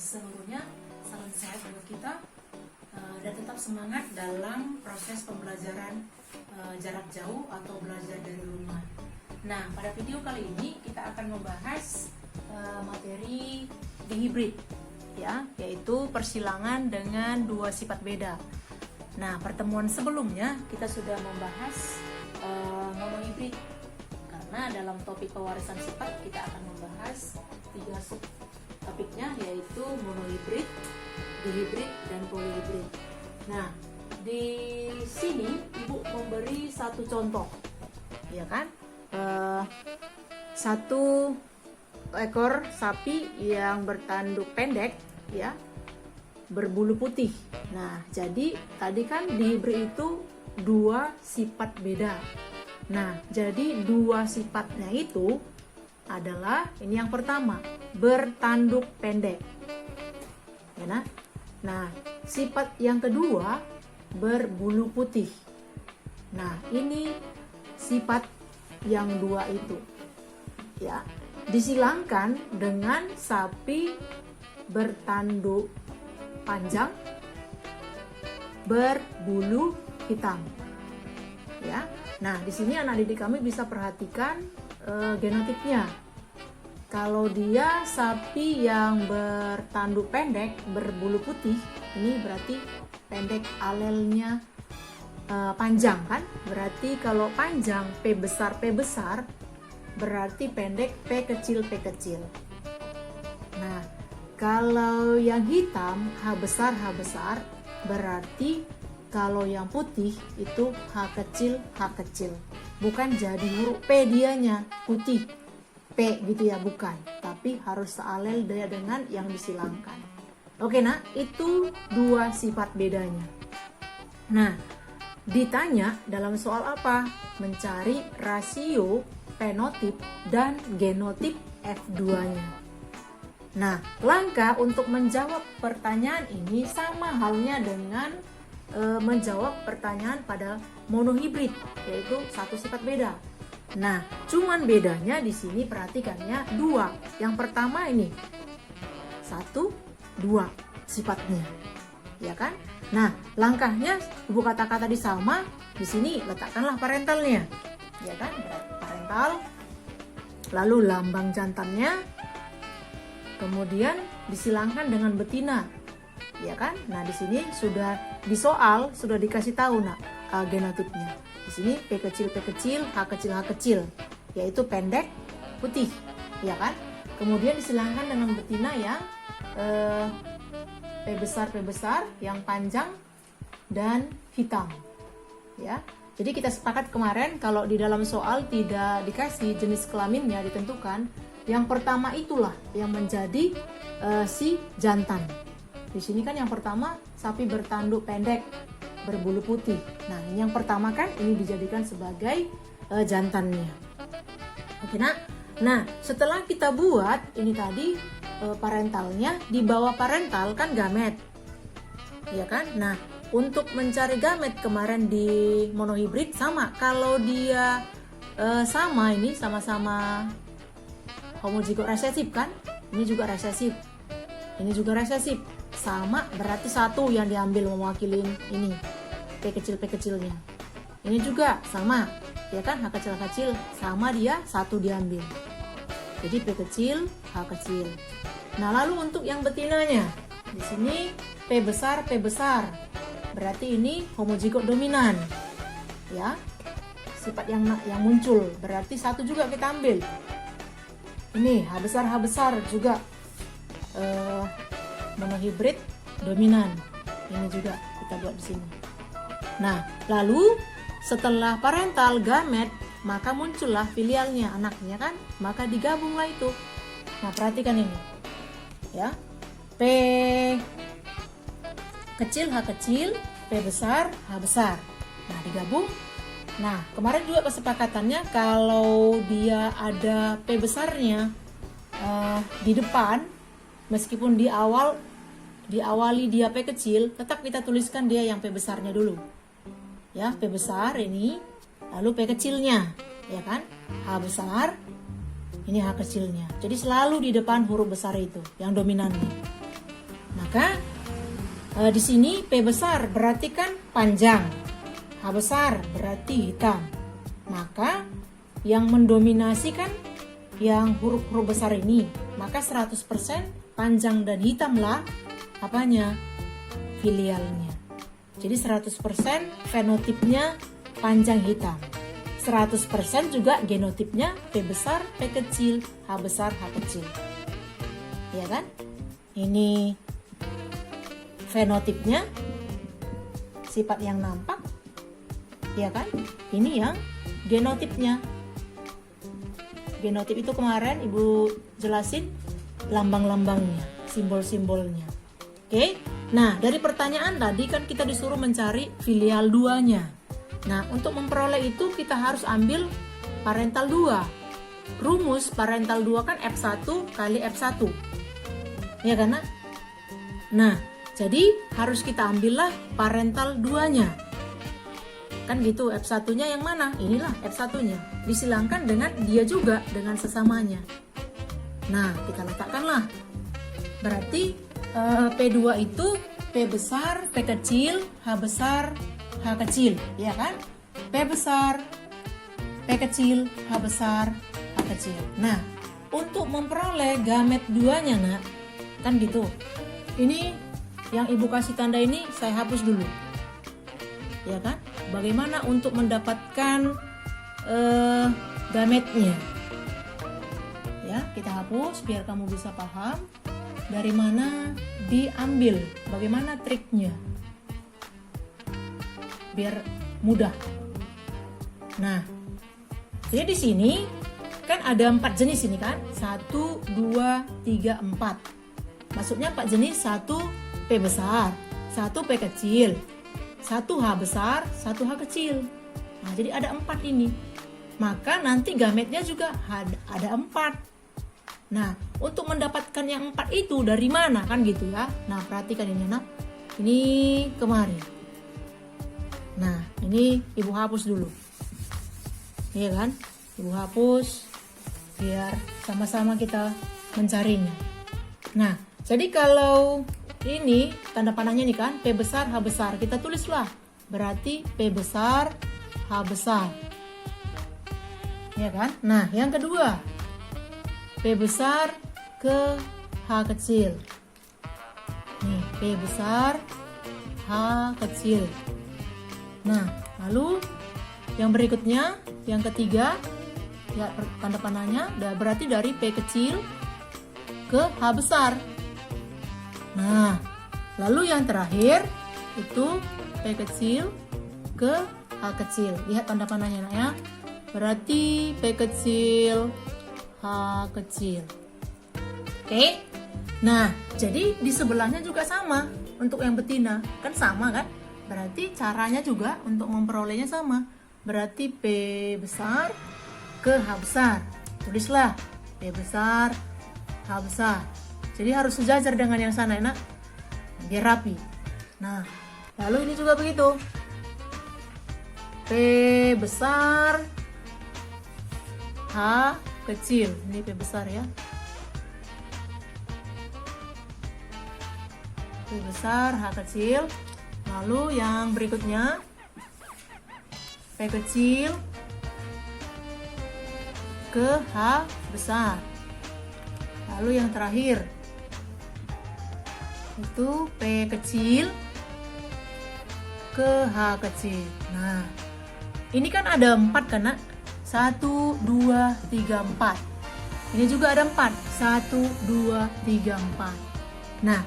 seluruhnya, salam sehat buat kita dan tetap semangat dalam proses pembelajaran jarak jauh atau belajar dari rumah. Nah, pada video kali ini kita akan membahas materi dihibrid, ya, yaitu persilangan dengan dua sifat beda. Nah, pertemuan sebelumnya kita sudah membahas monohibrid, karena dalam topik pewarisan sifat kita akan membahas 3 sub topiknya, yaitu monohibrid, dihibrid, dan polihibrid. Nah, di sini Ibu memberi satu contoh, ya kan? Satu ekor sapi yang bertanduk pendek, ya, berbulu putih. Nah, jadi tadi kan dihibrid itu dua sifat beda. Nah, jadi dua sifatnya itu adalah, ini yang pertama, bertanduk pendek, ya. Nah, sifat yang kedua berbulu putih. Nah, ini sifat yang dua itu, ya, disilangkan dengan sapi bertanduk panjang berbulu hitam, ya. Nah, di sini anak didik kami bisa perhatikan genotipnya. Kalau dia sapi yang bertanduk pendek berbulu putih, ini berarti pendek, alelnya panjang kan? Berarti kalau panjang P besar berarti pendek P kecil. Nah, kalau yang hitam H besar berarti kalau yang putih itu H kecil. Bukan jadi huruf P dianya, putih P gitu ya, bukan. Tapi harus sealel dia dengan yang disilangkan. Oke, nah, itu dua sifat bedanya. Nah, ditanya dalam soal apa? Mencari rasio fenotip dan genotip F2-nya. Nah, langkah untuk menjawab pertanyaan ini sama halnya dengan menjawab pertanyaan pada monohibrid, yaitu satu sifat beda. Nah, cuman bedanya di sini perhatikannya dua. Yang pertama ini 1, 2 sifatnya, ya kan? Nah, langkahnya Ibu kata-kata di sama, di sini letakkanlah parentalnya, ya kan? Parental, lalu lambang jantannya, kemudian disilangkan dengan betina, ya kan? Nah, di sini sudah di soal sudah dikasih tahu genotipnya. Di sini P kecil, H kecil, yaitu pendek, putih, ya kan? Kemudian disilangkan dengan betina yang P besar, yang panjang dan hitam, ya. Jadi kita sepakat kemarin kalau di dalam soal tidak dikasih jenis kelaminnya ditentukan, yang pertama itulah yang menjadi si jantan. Di sini kan yang pertama sapi bertanduk pendek berbulu putih. Nah, ini yang pertama kan ini dijadikan sebagai jantannya. Oke, nah, setelah kita buat ini tadi parentalnya, di bawah parental kan gamet, ya kan? Nah, untuk mencari gamet kemarin di monohibrid sama, kalau dia sama, ini sama-sama homozigot resesif kan? Ini juga resesif, ini juga resesif, sama berarti satu yang diambil mewakili ini P kecilnya. Ini juga sama, ya kan? H kecil sama, dia satu diambil. Jadi P kecil, H kecil. Nah, lalu untuk yang betinanya, di sini P besar. Berarti ini homozigot dominan, ya. Sifat yang muncul, berarti satu juga kita ambil. Ini H besar juga monohibrid dominan. Ini juga kita buat di sini. Nah, lalu setelah parental gamet, maka muncullah filialnya, anaknya kan, maka digabunglah itu. Nah, perhatikan ini, ya, P kecil, H kecil, P besar, H besar. Nah, digabung. Nah, kemarin juga kesepakatannya kalau dia ada P besarnya di depan, meskipun diawali dia P kecil, tetap kita tuliskan dia yang P besarnya dulu, ya, P besar ini, lalu P kecilnya, ya kan, H besar, ini H kecilnya. Jadi selalu di depan huruf besar itu yang dominannya. Maka di sini P besar berarti kan panjang, H besar berarti hitam. Maka yang mendominasi kan yang huruf-huruf besar ini. Maka 100% panjang dan hitam lah apanya? Filialnya. Jadi 100% fenotipnya panjang hitam. 100% juga genotipnya P besar, P kecil, H besar, H kecil. Ya kan? Ini fenotipnya, sifat yang nampak. Ya kan? Ini yang genotipnya. Genotip itu kemarin Ibu jelasin lambang-lambangnya, simbol-simbolnya. Oke? Nah, dari pertanyaan tadi kan kita disuruh mencari filial 2-nya. Nah, untuk memperoleh itu kita harus ambil parental 2. Rumus parental 2 kan F1 kali F1. Ya kan? Nah, jadi harus kita ambillah parental 2-nya. Kan gitu, F1-nya yang mana? Inilah F1-nya. Disilangkan dengan dia juga, dengan sesamanya. Nah, kita letakkanlah. Berarti P2 itu P besar, P kecil, H besar, H kecil, ya kan? P besar, P kecil, H besar, H kecil. Nah, untuk memperoleh gamet 2-nya, nak, kan gitu. Ini yang Ibu kasih tanda ini saya hapus dulu. Ya kan? Bagaimana untuk mendapatkan gametnya? Ya, kita hapus biar kamu bisa paham dari mana diambil, bagaimana triknya. Biar mudah. Nah, jadi di sini kan ada 4 jenis ini kan? 1, 2, 3, 4. Maksudnya 4 jenis, 1 P besar, 1 P kecil, 1 H besar, 1 H kecil. Nah, jadi ada 4 ini. Maka nanti gametnya juga ada 4. Nah, untuk mendapatkan yang 4 itu dari mana kan gitu ya? Nah, perhatikan ini anak. Ini kemarin. Nah, ini Ibu hapus dulu. Iya kan? Ibu hapus biar sama-sama kita mencarinya. Nah, jadi kalau ini tanda panahnya nih kan, P besar, H besar. Kita tulislah. Berarti P besar, H besar. Ya kan? Nah, yang kedua. P besar ke H kecil. Nih, P besar, H kecil. Nah, lalu yang berikutnya, yang ketiga, ya tanda panahnya, berarti dari P kecil ke H besar. Nah, lalu yang terakhir itu P kecil ke H kecil. Lihat tanda panahnya ya. Berarti P kecil, H kecil. Oke. Nah, jadi di sebelahnya juga sama untuk yang betina. Kan sama kan? Berarti caranya juga untuk memperolehnya sama. Berarti P besar ke H besar. Tulislah P besar, H besar. Jadi harus sejajar dengan yang sana, enak, biar rapi. Nah, lalu ini juga begitu. P besar, H kecil. Ini P besar ya. P besar, H kecil. Lalu yang berikutnya P kecil ke H besar. Lalu yang terakhir itu P kecil ke H kecil. Nah, ini kan ada 4 kan, nak? 1, 2, 3, 4. Ini juga ada 4. 1, 2, 3, 4. Nah,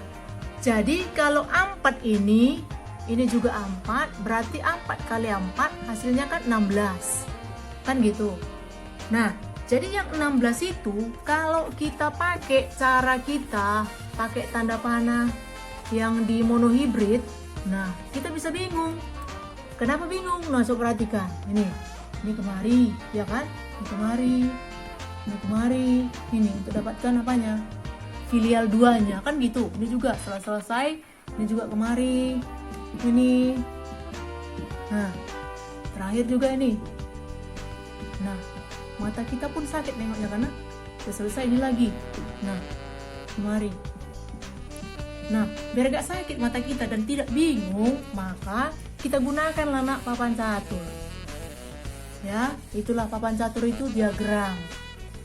jadi kalau 4 ini juga 4, berarti 4 kali 4 hasilnya kan 16. Kan gitu. Nah, jadi yang 16 itu kalau kita pakai cara kita, pakai tanda panah yang di monohibrid, nah kita bisa bingung. Kenapa bingung? Nah, coba perhatikan. Ini kemari, ya kan? Ini kemari, ini kemari. Ini untuk dapatkan apanya? Filial 2-nya, kan gitu. Ini juga setelah selesai, ini juga kemari. Ini. Nah, terakhir juga ini. Nah, mata kita pun sakit nengoknya karena sudah selesai ini lagi. Nah, kemari. Nah, biar gak sakit mata kita dan tidak bingung, maka kita gunakanlah nak papan catur. Ya, itulah papan catur itu diagram.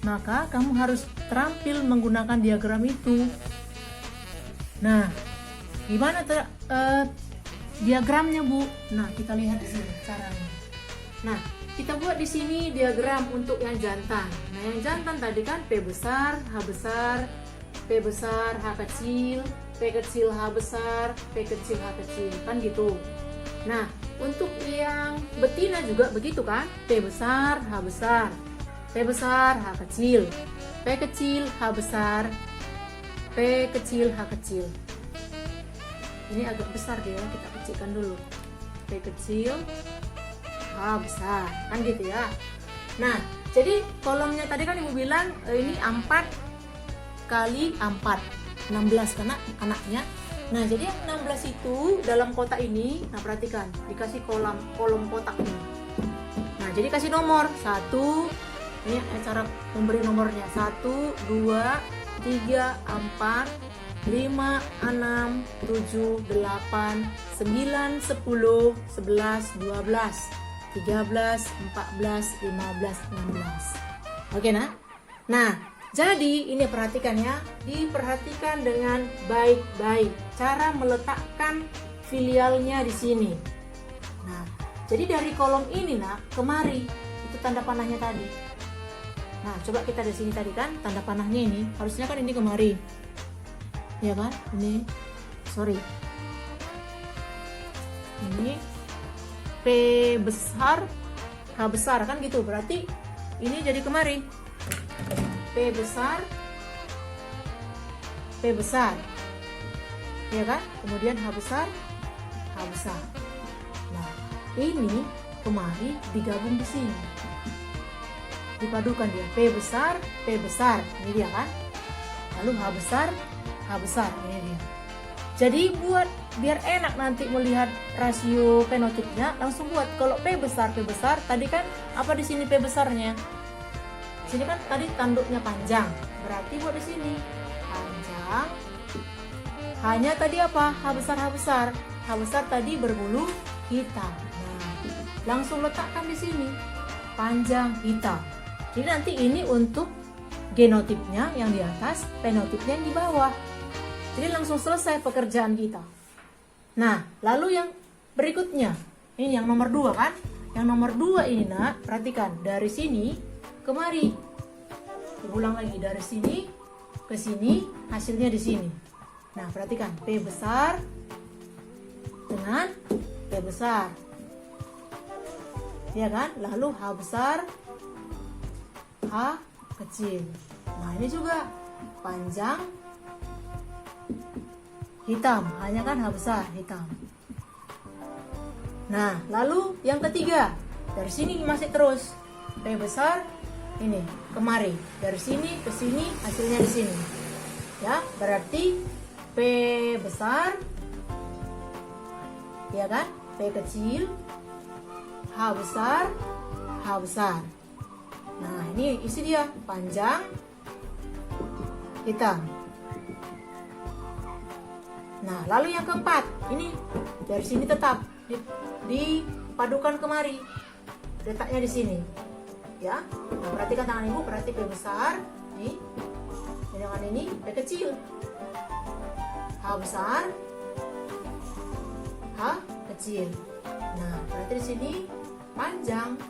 Maka kamu harus terampil menggunakan diagram itu. Nah, gimana diagramnya, Bu? Nah, kita lihat di sini caranya. Nah, kita buat di sini diagram untuk yang jantan. Nah, yang jantan tadi kan P besar, H besar, P besar, H kecil, P kecil, H besar, P kecil, H kecil, kan gitu. Nah, untuk yang betina juga begitu kan? P besar, H besar, P besar, H kecil, P kecil, H besar, P kecil, H kecil. Ini agak besar dia, kita kecilkan dulu. P kecil, H besar, kan gitu ya. Nah, jadi kolomnya tadi kan Ibu bilang ini 4 kali 4, 16 karena anaknya. Nah, jadi yang 16 itu dalam kotak ini, nah perhatikan, dikasih kolom kotak ini. Nah, jadi kasih nomor 1, ini cara memberi nomornya 1, 2, 3, 4, 5, 6, 7, 8, 9, 10, 11, 12, 13, 14, 15, 16. Oke nah? Nah, jadi ini perhatikan ya, diperhatikan dengan baik-baik cara meletakkan filialnya di sini. Nah, jadi dari kolom ini nak kemari itu tanda panahnya tadi. Nah, coba kita di sini tadi kan tanda panahnya ini harusnya kan ini kemari, ya kan? Ini, sorry, ini P besar, H besar kan gitu. Berarti ini jadi kemari. P besar, P besar, ya kan? Kemudian H besar, H besar. Nah, ini kemari digabung di sini, dipadukan dia. P besar, ini dia kan? Lalu H besar, H besar, ini dia. Jadi buat biar enak nanti melihat rasio fenotipnya, langsung buat. Kalau P besar, tadi kan apa di sini P besarnya? Sini kan tadi tanduknya panjang, berarti buat di sini panjang. Hanya tadi apa? H besar tadi berbulu hitam. Nah, langsung letakkan di sini panjang hitam. Jadi nanti ini untuk genotipnya yang di atas, fenotipnya yang di bawah. Jadi langsung selesai pekerjaan kita. Nah, lalu yang berikutnya, ini yang nomor 2 kan? Yang nomor 2 ini nak, perhatikan dari sini kemari, ulang lagi dari sini ke sini, hasilnya di sini. Nah, perhatikan P besar dengan P besar, ya kan? Lalu H besar, H kecil. Nah, ini juga panjang hitam, hanya kan H besar hitam. Nah, lalu yang ketiga, dari sini masih terus P besar. Ini kemari dari sini ke sini, hasilnya di sini, ya. Berarti P besar, ya kan? P kecil, H besar, H besar. Nah, ini isi dia panjang hitam. Nah, lalu yang keempat, ini dari sini tetap dipadukan kemari, letaknya di sini. Ya, nah, perhatikan tangan ibu, berarti P besar, nih, dengan ini P kecil, H besar, H kecil. Nah, berarti di sini panjang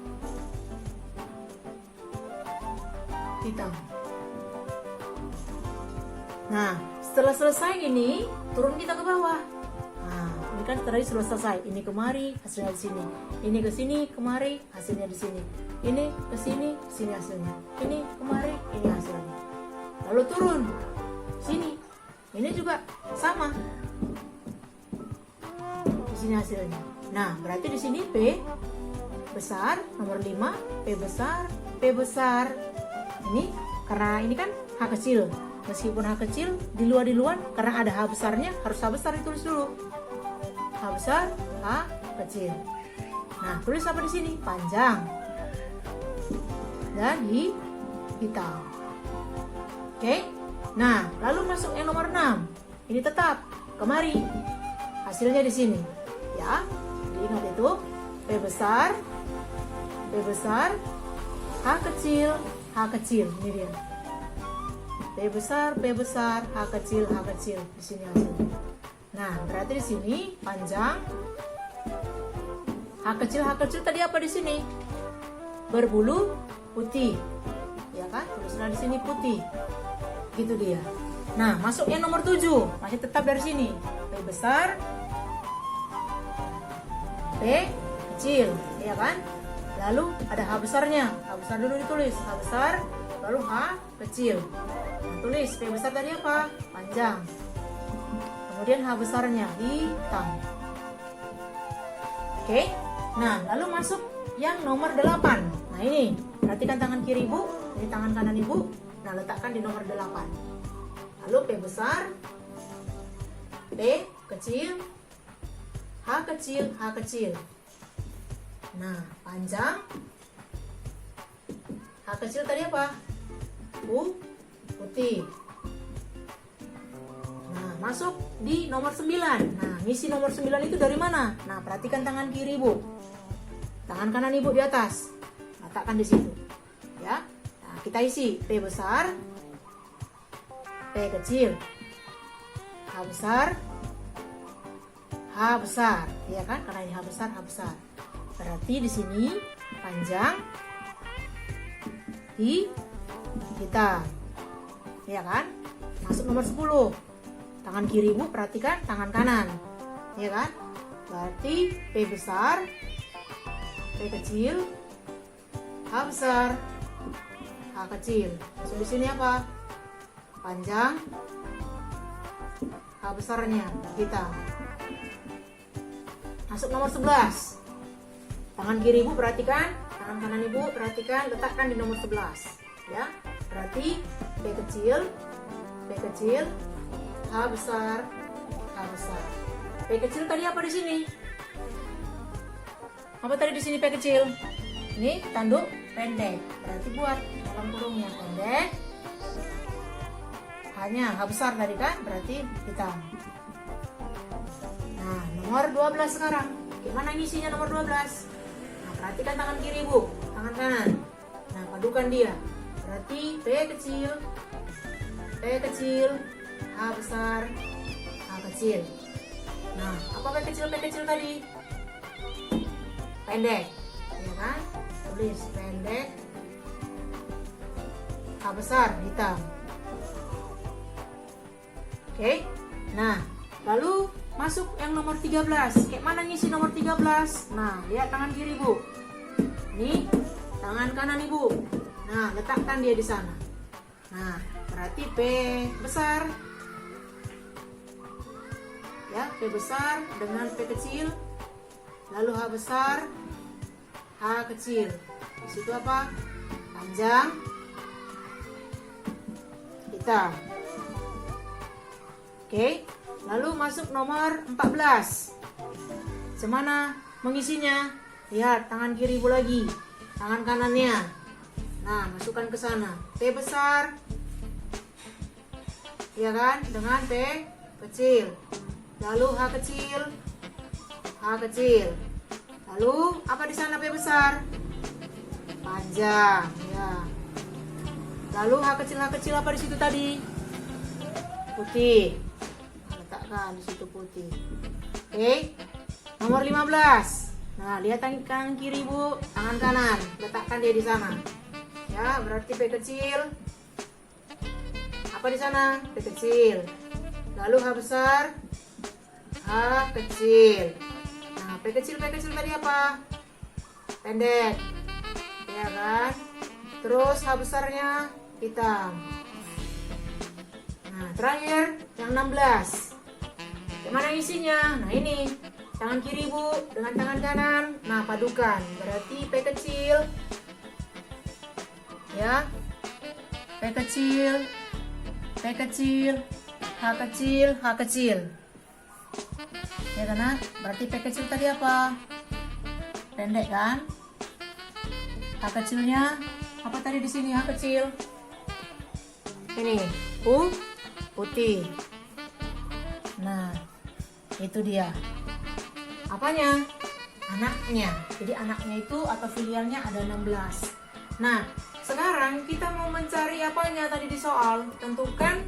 hitam. Nah, setelah selesai ini, turun kita ke bawah. Nah, ini kan tadi sudah selesai. Ini kemari, hasilnya di sini. Ini ke sini, kemari, hasilnya di sini. Ini ke sini hasilnya. Ini kemari, ini hasilnya. Lalu turun sini. Ini juga sama. Di sini hasilnya. Nah, berarti di sini P besar nomor 5, P besar. Ini karena ini kan H kecil. Meskipun H kecil di luar karena ada H besarnya, harus H besar ditulis dulu. H besar, H kecil. Nah, tulis apa di sini? Panjang dan hitam. Oke. Nah, lalu masuk yang nomor 6. Ini tetap kemari. Hasilnya di sini. Ya, diingat itu. P besar, H kecil, ini dia. P besar, H kecil. Di sini hasilnya. Nah, berarti di sini panjang H kecil tadi apa di sini? Berbulu putih. Ya kan? Tulislah di sini putih. Gitu dia. Nah, masuk yang nomor 7. Masih tetap dari sini. P besar, P kecil, ya kan? Lalu ada H besarnya. H besar dulu ditulis. H besar, lalu H kecil. Nah, tulis P besar tadi apa? Panjang. Kemudian H besarnya hitam. Oke. Nah, lalu masuk yang nomor 8. Nah, ini. Perhatikan tangan kiri Ibu, ini tangan kanan Ibu. Nah, letakkan di nomor 8. Lalu P besar, P kecil, H kecil. Nah, panjang. H kecil tadi apa? Putih. Nah, masuk di nomor 9. Nah, ngisi nomor 9 itu dari mana? Nah, perhatikan tangan kiri Ibu. Tangan kanan Ibu di atas. Letakkan di situ. Ya. Nah, kita isi P besar, P kecil, H besar, ya kan? Karena ini H besar. Berarti di sini panjang, hitam, ya kan? Masuk nomor 10. Tangan kiri Ibu, perhatikan tangan kanan, ya kan? Berarti P besar, P kecil, H besar, H kecil. Masuk di sini apa? Panjang, H besarnya hitam. Masuk nomor 11. Tangan kiri Ibu perhatikan, tangan kanan Ibu perhatikan, letakkan di nomor 11. Ya, berarti P kecil, H besar. P kecil tadi apa di sini? Apa tadi di sini P kecil? Ini tanduk pendek. Berarti buat dalam kurungnya pendek. Hanya H besar tadi kan, berarti hitam. Nah, nomor 12 sekarang. Gimana ngisinya nomor 12? Nah, perhatikan tangan kiri Bu, tangan kanan. Nah, padukan dia. Berarti P kecil, H besar, H kecil. Nah, apa P kecil tadi? Pendek, ya kan? Tulis pendek, H besar, hitam. Oke, nah lalu masuk yang nomor 13. Kayak mana ngisi nomor 13? Nah, lihat tangan kiri Bu. Ini tangan kanan Ibu. Nah, letakkan dia di sana. Nah, berarti P besar. Ya, P besar dengan P kecil. Lalu H besar, H kecil. Di situ apa? Panjang, hitam. Oke, lalu masuk nomor 14. Semana mengisinya? Lihat tangan kiri Ibu lagi, tangan kanannya. Nah, masukkan ke sana. P besar, ya kan? Dengan P kecil. Lalu H kecil. Lalu apa di sana P besar? Panjang, ya. Lalu H kecil apa di situ tadi? Putih. Letakkan di situ putih. Oke. Nomor 15. Nah, lihat tangan kiri Bu, tangan kanan. Letakkan dia di sana. Ya, berarti P kecil. Apa di sana? P kecil. Lalu H besar, H kecil. Nah, P kecil tadi apa? Pendek. Ya kan? Terus H besarnya hitam. Nah, terakhir yang 16. Gimana isinya? Nah, ini tangan kiri Bu dengan tangan kanan. Nah, padukan. Berarti P kecil. Ya. P kecil, H kecil. Ya kan? Berarti P kecil tadi apa? Pendek kan? H kecilnya apa tadi di sini H kecil? Ini putih. Nah, Itu dia. Apanya? Anaknya. Jadi anaknya itu atau filialnya ada 16. Nah, sekarang kita mau mencari apanya tadi di soal. Tentukan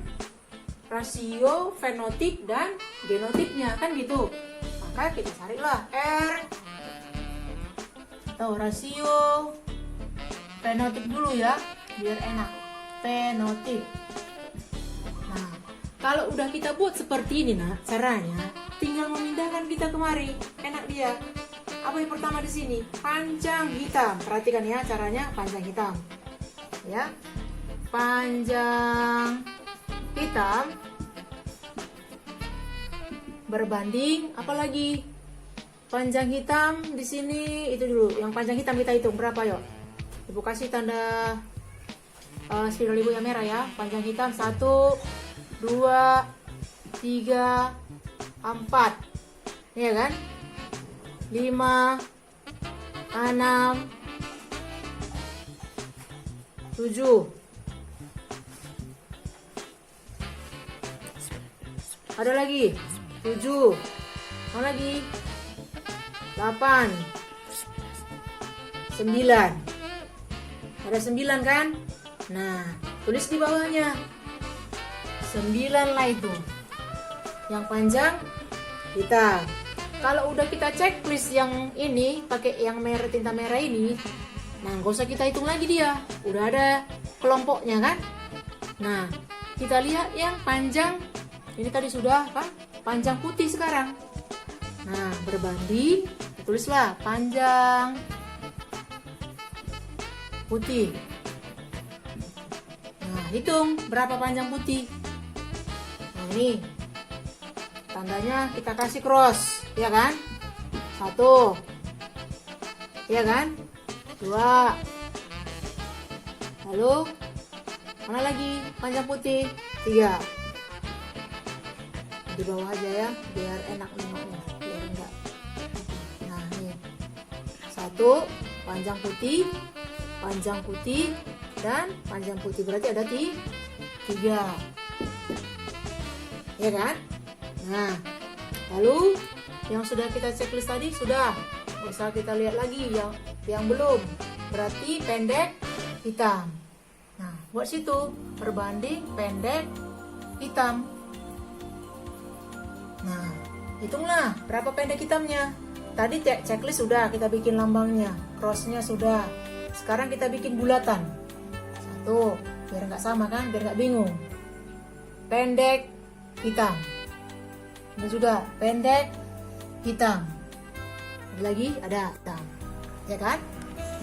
rasio fenotip dan genotipnya, kan gitu. Maka kita carilah R atau rasio fenotip dulu ya, biar enak. Fenotip. Nah, kalau udah kita buat seperti ini, nah caranya tinggal memindahkan kita kemari. Enak dia. Apa yang pertama di sini? Panjang hitam. Perhatikan ya caranya panjang hitam. Ya. Panjang hitam berbanding apa lagi? Panjang hitam di sini itu dulu. Yang panjang hitam kita hitung berapa, yuk? Ibu kasih tanda spidol ibu yang merah ya. Panjang hitam 1 2 3 4. Iya kan? 5 6 7. Ada lagi 7. Mau lagi 8 9. Ada 9 kan? Nah, tulis di bawahnya 9 lah itu. Yang panjang hitam. Kalau udah kita checklist yang ini pakai yang merah, tinta merah ini, nah nggak usah kita hitung lagi dia, udah ada kelompoknya kan. Nah, kita lihat yang panjang ini tadi sudah kan, panjang putih sekarang. Nah, berbanding, tulislah panjang putih. Nah, hitung berapa panjang putih. Nah, ini tandanya kita kasih cross, ya kan? 1, ya kan? 2. Lalu mana lagi panjang putih? 3. Di bawah aja ya, biar enak nengoknya, biar enggak. Nah, ini 1 panjang putih, dan panjang putih berarti ada 3, ya kan? Nah, lalu yang sudah kita checklist tadi sudah, nggak usah kita lihat lagi yang belum. Berarti pendek hitam. Nah, buat situ berbanding pendek hitam. Nah, hitunglah berapa pendek hitamnya. Tadi checklist sudah kita bikin lambangnya, crossnya sudah. Sekarang kita bikin bulatan. 1, biar nggak sama kan, biar nggak bingung. Pendek hitam. Ini sudah pendek hitam. Ada lagi, ada hitam, ya kan?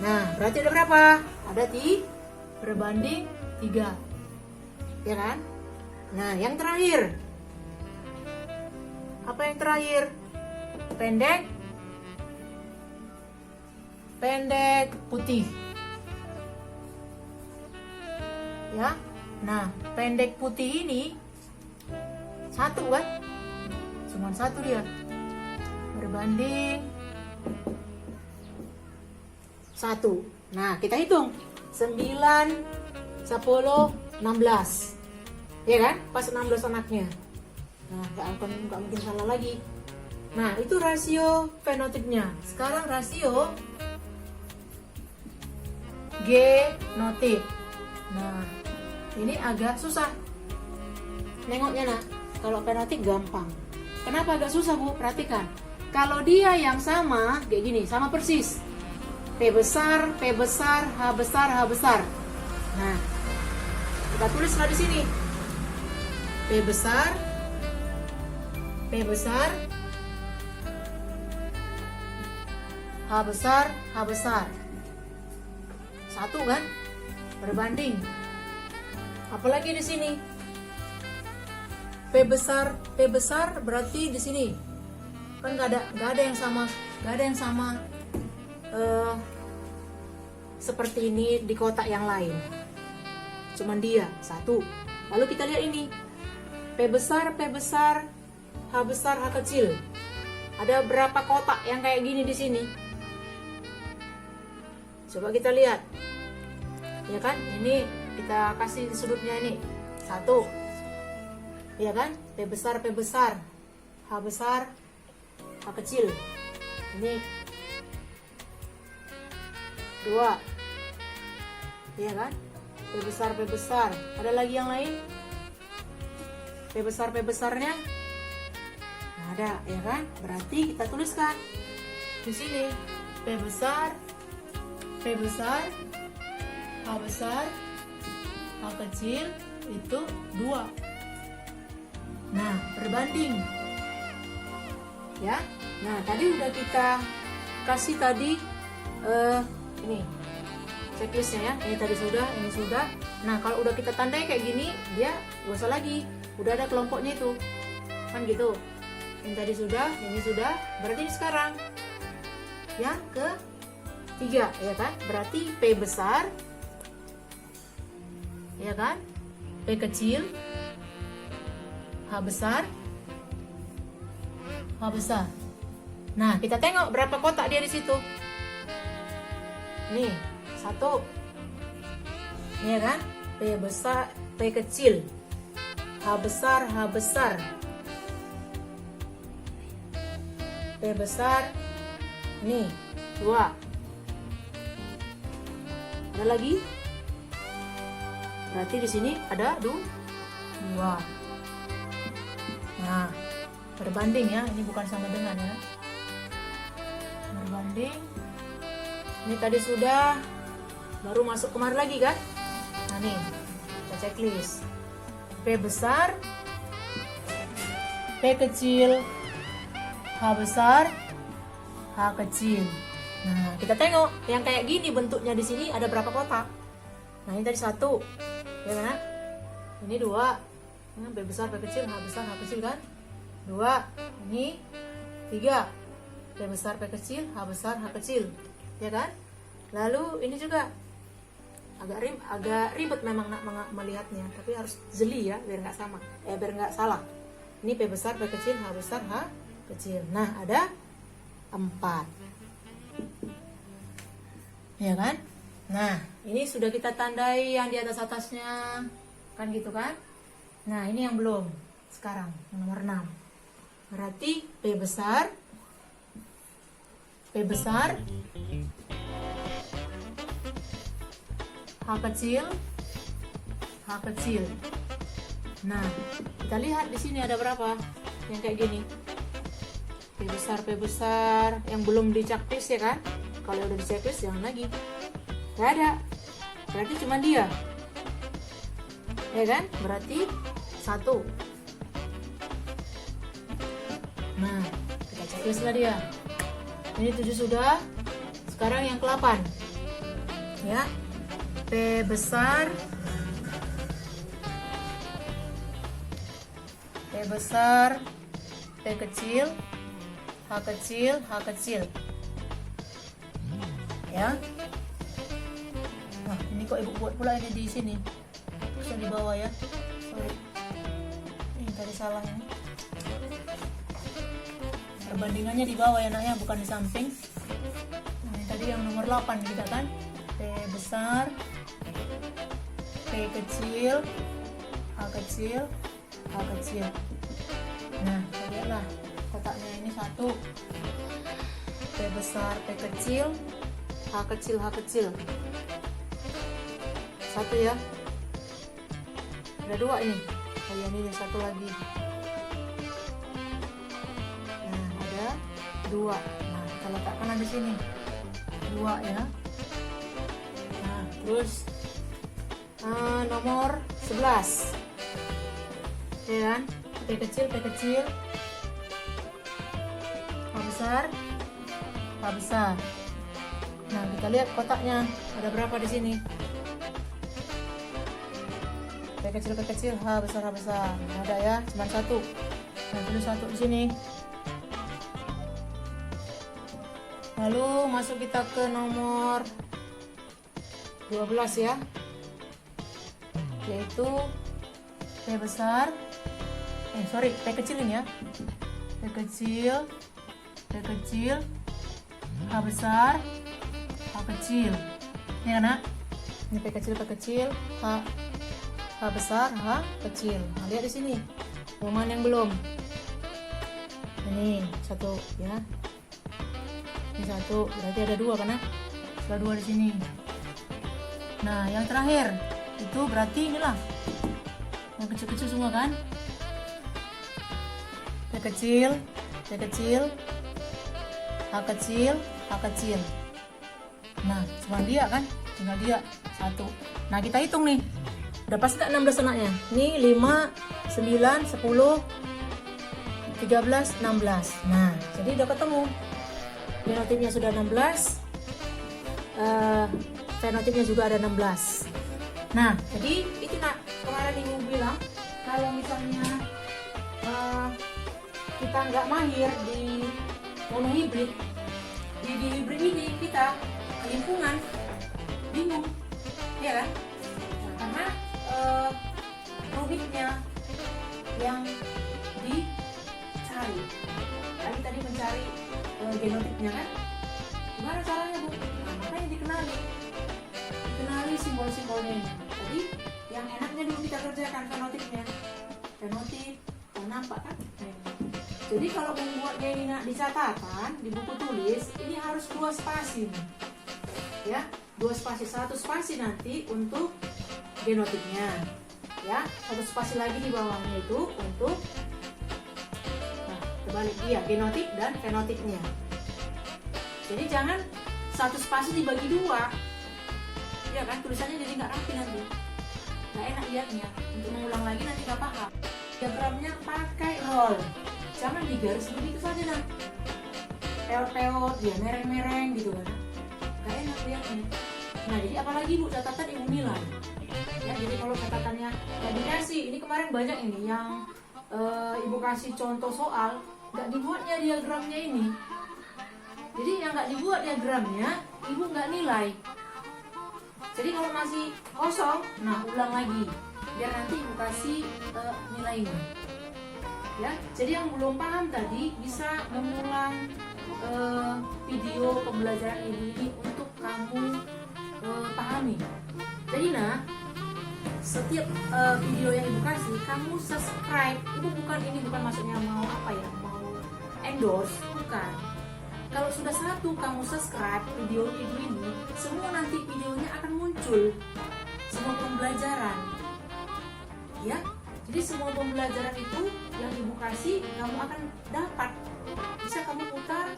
Nah, berarti ada berapa? Ada berbanding 3, ya kan? Nah, yang terakhir, apa yang terakhir? Pendek putih, ya. Nah, pendek putih ini 1 kan? Cuma 1 dia, berbanding 1. Nah, kita hitung 9, 10, 16, ya kan? Pas 16 anaknya. Nah, nggak mungkin salah lagi. Nah, itu rasio fenotipnya. Sekarang rasio genotip. Nah, ini agak susah nengoknya. Nah, kalau fenotip gampang. Kenapa agak susah, Bu? Perhatikan. Kalau dia yang sama kayak gini, sama persis. P besar, H besar. Nah, kita tulislah di sini. P besar, H besar. 1 kan? Berbanding. Apalagi di sini. P besar berarti di sini kan nggak ada yang sama seperti ini di kotak yang lain, cuman dia 1. Lalu kita lihat ini P besar, H besar, H kecil. Ada berapa kotak yang kayak gini di sini? Coba kita lihat, ya kan? Ini kita kasih sudutnya ini 1. Ya kan? P besar, H besar, H kecil. Ini 2. Iya kan? P besar. Ada lagi yang lain? P besarnya? Nah, ada, ya kan? Berarti kita tuliskan di sini P besar, H besar, H kecil itu 2. Nah, berbanding. Ya. Nah, tadi udah kita kasih tadi ini checklistnya ya. Ini tadi sudah, ini sudah. Nah, kalau udah kita tandai kayak gini, dia gak usah lagi. Udah ada kelompoknya itu. Kan gitu. Ini tadi sudah, ini sudah. Berarti sekarang yang ketiga, ya kan? Berarti P besar, ya kan? P kecil, H besar. Nah, kita tengok berapa kotak dia di situ. Nih, 1. Ini ya kan? P besar, P kecil, H besar. P besar. Nih, 2. Ada lagi? Berarti di sini ada 2. Nah, berbanding ya, ini bukan sama dengan ya. Berbanding. Ini tadi sudah, baru masuk kemari lagi kan? Nah nih, kita checklist. P besar, P kecil, H besar, H kecil. Nah, kita tengok yang kayak gini bentuknya di sini ada berapa kotak? Nah, ini tadi 1, ya kan? Ini 2. P besar, P kecil, H besar, H kecil kan? 2. Ini 3. P besar, P kecil, H besar, H kecil. Ya kan? Lalu ini juga agak ribet memang nak melihatnya, tapi harus jeli ya biar nggak sama, biar nggak salah. Ini P besar, P kecil, H besar, H kecil. Nah, ada 4. Ya kan? Nah, ini sudah kita tandai yang di atasnya, kan gitu kan? Nah, ini yang belum. Sekarang yang nomor 6. Berarti P besar, H kecil. Nah, kita lihat di sini ada berapa yang kayak gini. P besar, yang belum di checklist ya kan? Kalau udah di checklist jangan lagi. Gak ada. Berarti cuma dia. Ya kan? Berarti 1. Nah, kita checklist lah dia. Ini 7 sudah. Sekarang yang ke-8. Ya. P besar, P kecil, H kecil. Ya. Nah, ini kok ibu buat pula ini di sini. Bisa di bawah ya. Sorry. Ini tadi salah ini. Perbandingannya di bawah ya naknya, bukan di samping. Nah, ini tadi yang nomor 8 kita kan. P besar, P kecil, H kecil. Nah, lihatlah kotaknya ini 1. P besar, P kecil, H kecil. 1 ya. Ada 2 ini. Ini 1 lagi. Nah, ada 2. Nah, kita letakkan di sini. 2 ya. Nah, terus nomor 11. Ya kan? P kecil, H besar. Nah, kita lihat kotaknya ada berapa di sini. P kecil, H besar. Ada ya, cuma 1. Nah, terus 1 di sini. Lalu masuk kita ke nomor 12 ya. Yaitu P besar. P kecil ini ya. P kecil, H besar, H kecil. Ini kan, Nak? Ini P kecil, H besar, H kecil. Nah, lihat di sini. Yang mana yang belum? Ini satu ya. Ini satu, berarti ada dua kan ya? Sudah dua di sini. Nah, yang terakhir itu berarti inilah yang kecil-kecil semua kan? Yang kecil, yang kecil, A kecil, A kecil. Nah, cuma dia kan? Tinggal dia satu. Nah, kita hitung nih. Udah pasti tak 16 anaknya. Nih 5, 9, 10, 13, 16. Nah, jadi udah ketemu. Genotipnya sudah 16. Fenotipnya juga ada 16. Nah, jadi itu nak kemarin Ibu bilang kalau misalnya kita nggak mahir di monohibrid, di hibrid ini kita lingkungan bingung, ya kan? Nah, karena rumitnya yang dicari. Tadi mencari genotipnya kan? Gimana caranya Bu? Nah, makanya dikenali simbol-simbolnya ini. Jadi yang enaknya dulu kita kerjakan fenotipnya. Fenotip, nampak kan? Jadi kalau membuatnya ini di catatan, di buku tulis, ini harus 2 spasi nih. Ya, 2 spasi, 1 spasi nanti untuk genotipnya. Ya, 1 spasi lagi di bawahnya itu untuk terbalik dia, genotip dan fenotipnya. Jadi jangan 1 spasi dibagi 2, ya kan, tulisannya jadi nggak rapi nanti, nggak enak lihatnya. Untuk mengulang lagi nanti nggak paham. Diagramnya pakai roll, jangan digaris begitu saja nah, peot-peot, dia mereng-mereng gitu kan, nggak enak lihatnya. Nah, jadi apalagi Bu, catatan Ibu nilai. Ya, jadi kalau catatannya nggak dikasih, ini kemarin banyak ini yang Ibu kasih contoh soal, nggak dibuatnya diagramnya ini. Jadi yang nggak dibuat diagramnya, Ibu nggak nilai. Jadi kalau masih kosong, nah ulang lagi, biar nanti Ibu kasih nilainya. Ya, jadi yang belum paham tadi bisa mengulang video pembelajaran Ibu ini untuk kamu pahami. Jadi nah, setiap video yang Ibu kasih, kamu subscribe. Ibu bukan maksudnya mau apa ya, mau endorse, bukan. Kalau sudah satu kamu subscribe video Ibu ini, semua nanti videonya akan muncul, semua pembelajaran. Ya, jadi semua pembelajaran itu yang Ibu kasih, kamu akan dapat. Bisa kamu putar,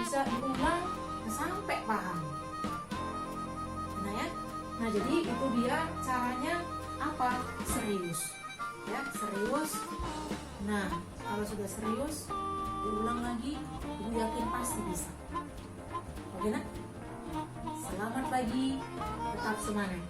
bisa diulang sampai paham. Nah ya, nah jadi itu dia caranya apa? Serius. Ya, serius. Nah, kalau sudah serius, diulang lagi, Ibu yakin pasti bisa. Oke nak? Selamat pagi, tetap semangat.